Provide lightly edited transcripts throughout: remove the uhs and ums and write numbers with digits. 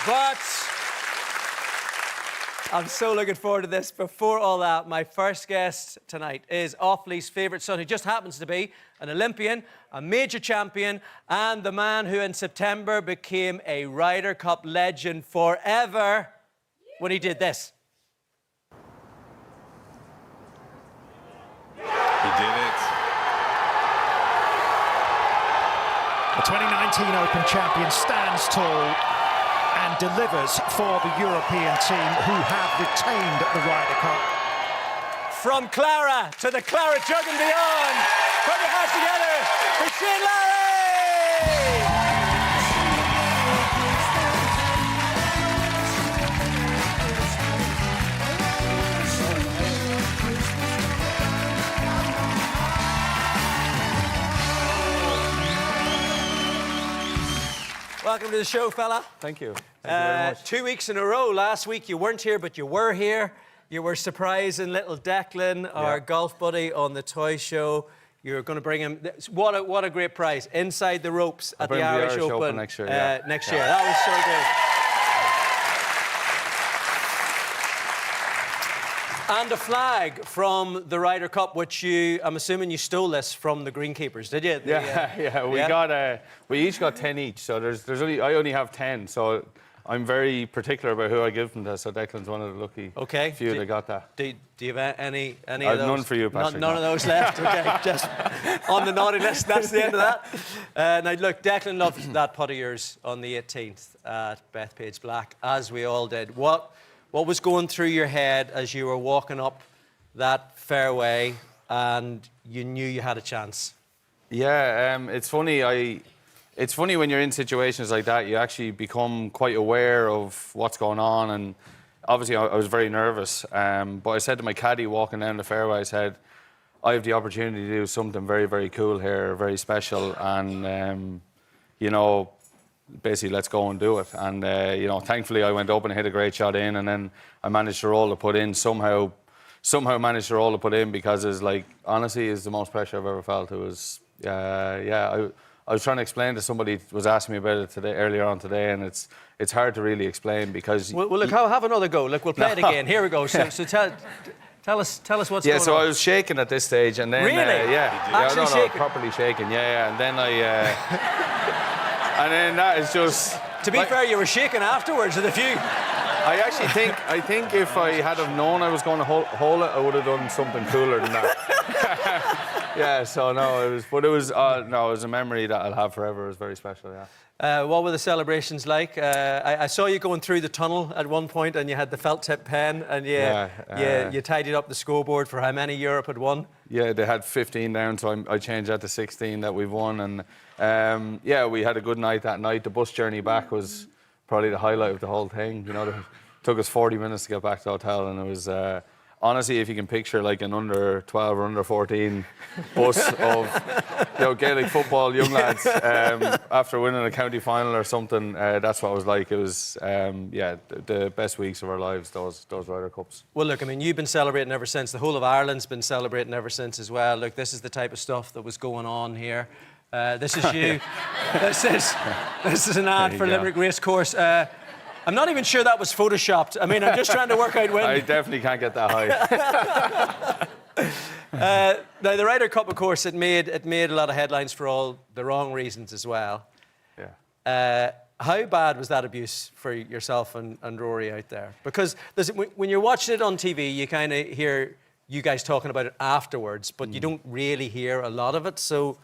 But I'm so looking forward to this. Before all that, my first guest tonight is Offaly's favourite son, who just happens to be an Olympian, a major champion, and the man who in September became a Ryder Cup legend forever when he did this. He did it. The 2019 Open champion stands tall and delivers for the European team who have retained the Ryder Cup. From Clara to the Claret Jug and beyond, put your hands together for Shane Lowry! Welcome to the show, fella. Thank you. Thank you very much. 2 weeks in a row. Last week you weren't here, but you were here. You were surprising little Declan, our golf buddy, on the toy show. You're going to bring him. What a great prize! Inside the ropes at the Irish Open next year. Next year. That was so good. And a flag from the Ryder Cup, which I'm assuming you stole this from the greenkeepers, did you? We each got 10 each, so I only have 10, so I'm very particular about who I give them to. So Declan's one of the lucky few that got that. Do you have any of those? I have none for you, Patrick. None of those left. Okay, just on the naughty list. That's the end of that. Now look, Declan loved that putt of yours on the 18th at Bethpage Black, as we all did. What was going through your head as you were walking up that fairway and you knew you had a chance? Yeah, it's funny. It's funny when you're in situations like that, you actually become quite aware of what's going on. And obviously, I was very nervous. But I said to my caddy walking down the fairway, I said, I have the opportunity to do something very, very cool here, very special. And, you know, basically, let's go and do it. And, you know, thankfully, I went up and hit a great shot in. And then I managed to roll the putt in, somehow managed to roll the putt in, because it's like, honestly, it's the most pressure I've ever felt. It was, I was trying to explain to somebody who was asking me about it earlier on today, and it's hard to really explain because... Well, look, have another go. Look, we'll play it again. Here we go. So tell us what's going on. Yeah, so I was shaking at this stage, and then... Really? Actually shaking? Properly shaking, yeah. And then and then that is just... To be fair, you were shaking afterwards with a few... I actually think if I had have known I was going to hole it, I would have done something cooler than that. Yeah, so no, it was a memory that I'll have forever. It was very special, yeah. What were the celebrations like? I saw you going through the tunnel at one point, and you had the felt tip pen, and you tidied up the scoreboard for how many Europe had won. Yeah, they had 15 down, so I changed that to 16 that we've won, and we had a good night that night. The bus journey back was probably the highlight of the whole thing. You know, it took us 40 minutes to get back to the hotel, and it was honestly, if you can picture like an under 12 or under 14 bus of Gaelic football young lads after winning a county final or something, that's what it was like. It was the best weeks of our lives, those Ryder Cups. Well, look, I mean, you've been celebrating ever since. The whole of Ireland's been celebrating ever since as well. Look, this is the type of stuff that was going on here. This is you. This is an ad for Limerick Racecourse. I'm not even sure that was photoshopped. I mean, I'm just trying to work out when. I definitely can't get that high. Now, the Ryder Cup, of course, it made a lot of headlines for all the wrong reasons as well. Yeah. How bad was that abuse for yourself and Rory out there? Because when you're watching it on TV, you kind of hear you guys talking about it afterwards, but you don't really hear a lot of it. So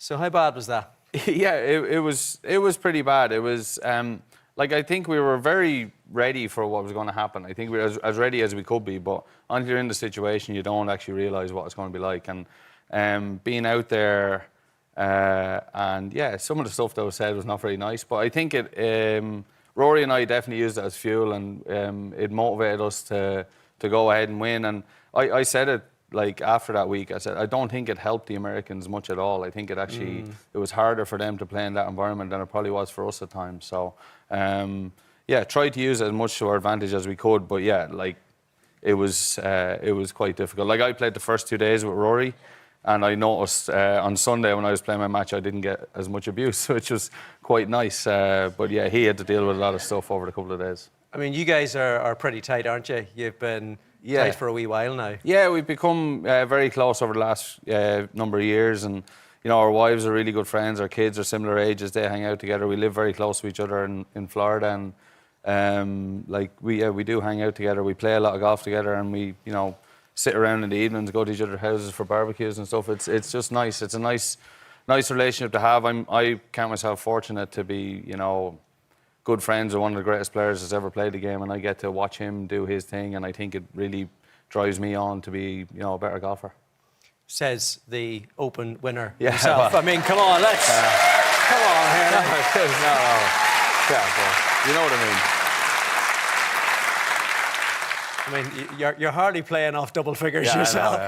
how bad was that? Yeah, it was pretty bad. It was. I think we were very ready for what was going to happen. I think we were as ready as we could be, but until you're in the situation, you don't actually realise what it's going to be like. And being out there, and some of the stuff that was said was not very nice, but I think Rory and I definitely used it as fuel, and it motivated us to go ahead and win. And I said it, like, after that week, I said, I don't think it helped the Americans much at all. I think it actually, it was harder for them to play in that environment than it probably was for us at times. So, tried to use it as much to our advantage as we could, but it was quite difficult. Like, I played the first 2 days with Rory, And I noticed on Sunday when I was playing my match, I didn't get as much abuse, which was quite nice. But yeah, he had to deal with a lot of stuff over the couple of days. I mean, you guys are pretty tight, aren't you? You've been tight for a wee while now. Yeah, we've become very close over the last number of years, and you know, our wives are really good friends. Our kids are similar ages; they hang out together. We live very close to each other in Florida, and like we do hang out together. We play a lot of golf together, and we sit around in the evenings, go to each other's houses for barbecues and stuff. It's just nice. It's a nice relationship to have. I count myself fortunate to be good friends with one of the greatest players that's ever played the game, and I get to watch him do his thing, and I think it really drives me on to be a better golfer. Says the Open winner Well, himself. I mean, come on, let's come on here. No. Yeah, well, you know what I mean. I mean, you're hardly playing off double figures yourself.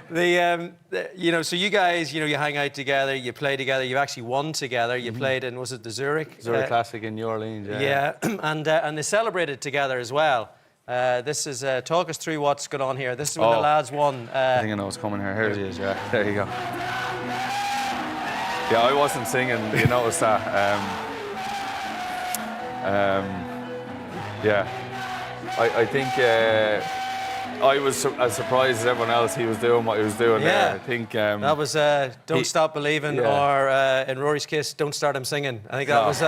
I know, yeah. So you guys, you hang out together, you play together, you've actually won together. You played in, was it the Zurich Classic in New Orleans? Yeah, and they celebrated together as well. This is talk us through what's going on here. This is when the lads won. I think I know what's coming here. Here it is. Yeah, there you go. Yeah, I wasn't singing. You noticed that? Yeah. I think I was as surprised as everyone else he was doing what he was doing there. I think that was Don't Stop Believing, or in Rory's case, Don't Start Him Singing. I think that was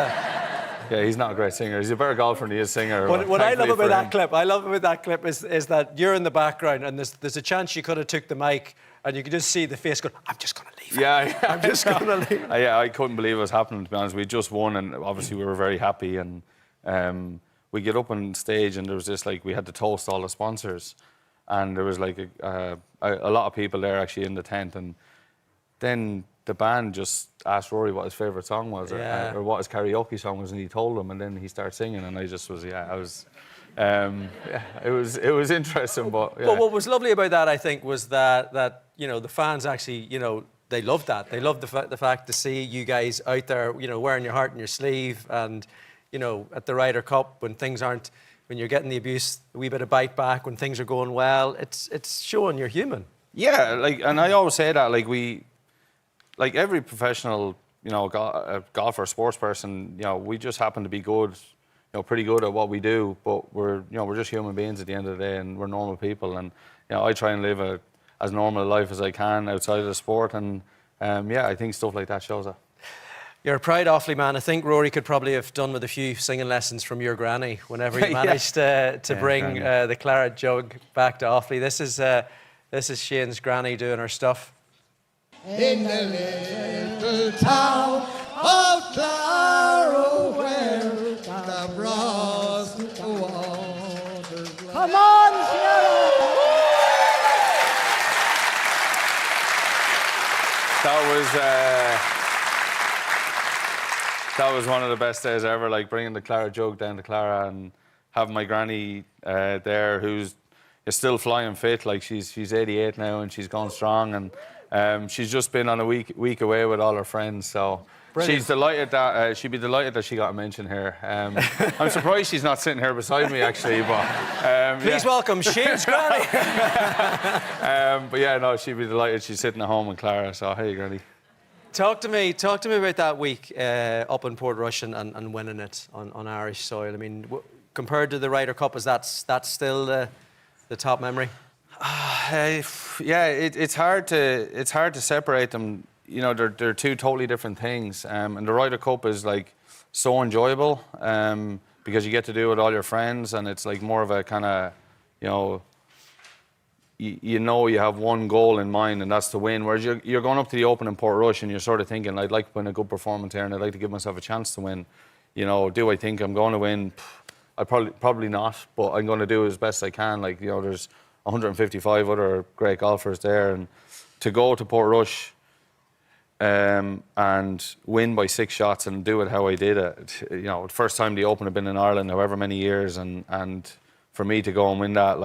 yeah, he's not a great singer. He's a better golfer than he is a singer. What I love about that clip, is that you're in the background and there's a chance you could have took the mic and you could just see the face going, I'm just going to leave. Yeah, I'm just going to leave. Yeah, I couldn't believe it was happening, to be honest. We just won, and obviously we were very happy, and we get up on stage and there was this, we had to toast all the sponsors, and there was a lot of people there actually in the tent, and then the band just asked Rory what his favourite song was, or what his karaoke song was, and he told them, and then he started singing, and I just was, it was interesting, but yeah. But what was lovely about that, I think, was that the fans actually, they loved that. They loved the fact to see you guys out there, wearing your heart on your sleeve, and at the Ryder Cup when you're getting the abuse, a wee bit of bite back when things are going well. It's showing you're human. Yeah, and I always say that, every professional, golfer, sports person, we just happen to be good, pretty good at what we do, but we're just human beings at the end of the day, and we're normal people, and I try and live as normal a life as I can outside of the sport, and I think stuff like that shows that. You're a proud Offaly man. I think Rory could probably have done with a few singing lessons from your granny whenever you managed to bring the claret jug back to Offaly. This is Shane's granny doing her stuff. In the little town of Claro, where the frost waters lie. Come on, Sharon! That was one of the best days ever, bringing the claret jug down to Clara and having my granny there, who's still flying fit. She's 88 now and she's gone strong, and she's just been on a week away with all her friends. So brilliant. She's delighted that she'd be delighted that she got a mention here. I'm surprised she's not sitting here beside me actually, but please welcome Shane's granny. But yeah, no, she'd be delighted. She's sitting at home with Clara. So hey, granny. Talk to me about that week up in Portrush and winning it on Irish soil. I mean, compared to the Ryder Cup, is that still the top memory? Yeah, it's hard to separate them. They're two totally different things. And the Ryder Cup is so enjoyable because you get to do it with all your friends, and it's more of a kind of you have one goal in mind, and that's to win. Whereas you're going up to the Open in Portrush and you're sort of thinking, I'd like to win a good performance here and I'd like to give myself a chance to win. Do I think I'm going to win? I probably not, but I'm going to do as best I can. There's 155 other great golfers there, and to go to Portrush and win by 6 shots and do it how I did it. The first time the Open had been in Ireland, however many years, and for me to go and win that,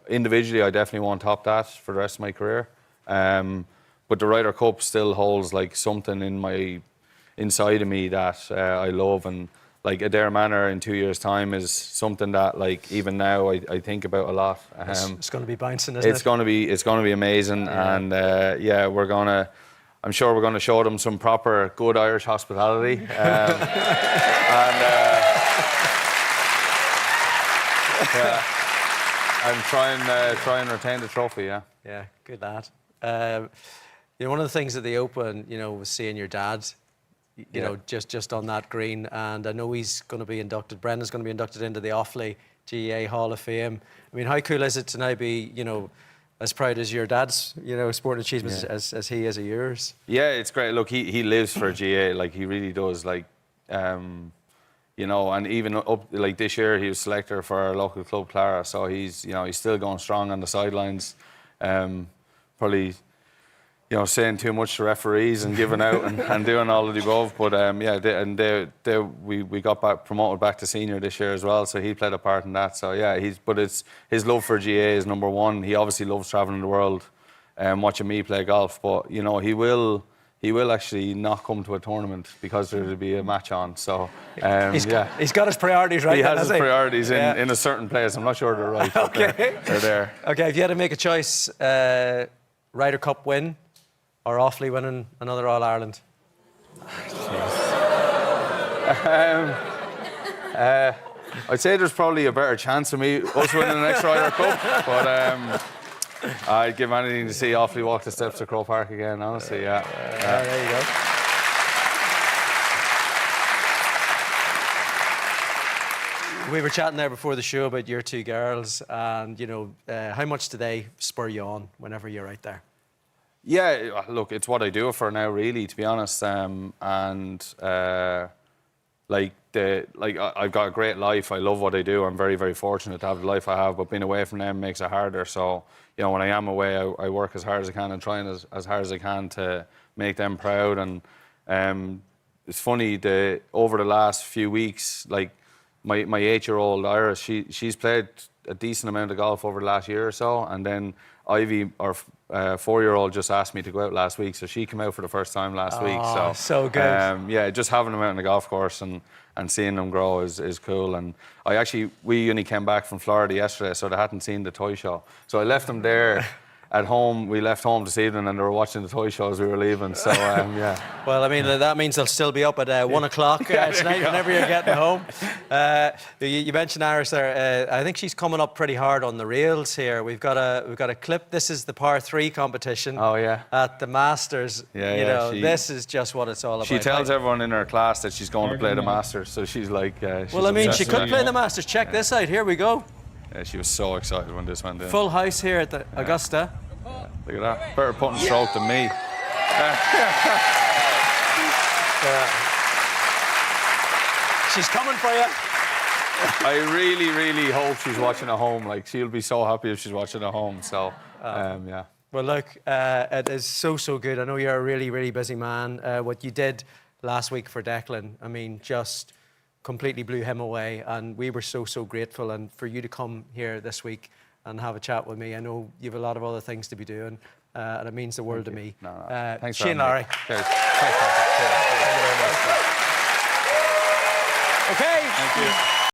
individually, I definitely want to top that for the rest of my career. But the Ryder Cup still holds something inside of me that I love, and like Adair Manor in 2 years' time is something that, like, even now I think about a lot. It's going to be bouncing, isn't it? It's going to be amazing, and yeah, I'm sure we're going to show them some proper good Irish hospitality, and yeah, and try and retain the trophy. Yeah. Yeah, good lad. You know, one of the things at the Open, you know, was seeing your dad, you know, just on that green, and I know he's going to be inducted. Brendan's going to be inducted into the Offaly GAA Hall of Fame. I mean, how cool is it to now be, you know, as proud as your dad's, you know, sporting achievements as he is of yours? Yeah, it's great. Look, he lives for GAA, like he really does. Like, you know, and even up like this year, he was selector for our local club, Clara. So he's still going strong on the sidelines. Probably, you know, saying too much to referees and giving out and doing all of the above. But yeah, we got promoted back to senior this year as well. So he played a part in that. So yeah, it's his love for GAA is number one. He obviously loves travelling the world, watching me play golf. But you know, he will actually not come to a tournament because there will be a match on. So he's got his priorities right. He has his priorities in a certain place. I'm not sure they're right. Okay, they're there. Okay, if you had to make a choice, Ryder Cup win or Offaly winning another All Ireland? I'd say there's probably a better chance of us winning the next Ryder Cup, but I'd give anything to see Offaly walk the steps of Croke Park again, honestly, yeah. There you go. We were chatting there before the show about your two girls, and, you know, how much do they spur you on whenever you're out there? Yeah, look, it's what I do it for now, really, to be honest. I've got a great life. I love what I do. I'm very, very fortunate to have the life I have, but being away from them makes it harder. So, you know, when I am away, I work as hard as I can and trying as hard as I can to make them proud. And it's funny, over the last few weeks, like my 8-year-old Iris, she's played a decent amount of golf over the last year or so, and then Ivy, our 4-year-old, just asked me to go out last week, so she came out for the first time last week. So good. Yeah, just having them out on the golf course and seeing them grow is cool. And we only came back from Florida yesterday, so they hadn't seen the toy show. So I left them there at home. We left home this evening and they were watching the toy show as we were leaving. So, yeah. Well, I mean, that means they'll still be up at 1 o'clock tonight whenever you're getting home. You mentioned Iris there. I think she's coming up pretty hard on the rails here. We've got a clip. This is the par 3 competition. Oh, yeah. At the Masters. Yeah, this is just what it's all about. She tells everyone in her class that she's going to play the Masters. So she's like... well, I mean, she could play the Masters. Check this out. Here we go. Yeah, she was so excited when this went in. Full house here at the Augusta. Look at that. Better putting stroke than me. She's coming for you. I really, really hope she's watching at home. Like, she'll be so happy if she's watching at home. So, yeah. Well, look, it is so good. I know you're a really, really busy man. What you did last week for Declan, I mean, just completely blew him away. And we were so grateful. And for you to come here this week and have a chat with me, I know you have a lot of other things to be doing. And it means the world to me. No. Thanks, Shane Lowry. Cheers. Thank you very much. Okay. Thank you.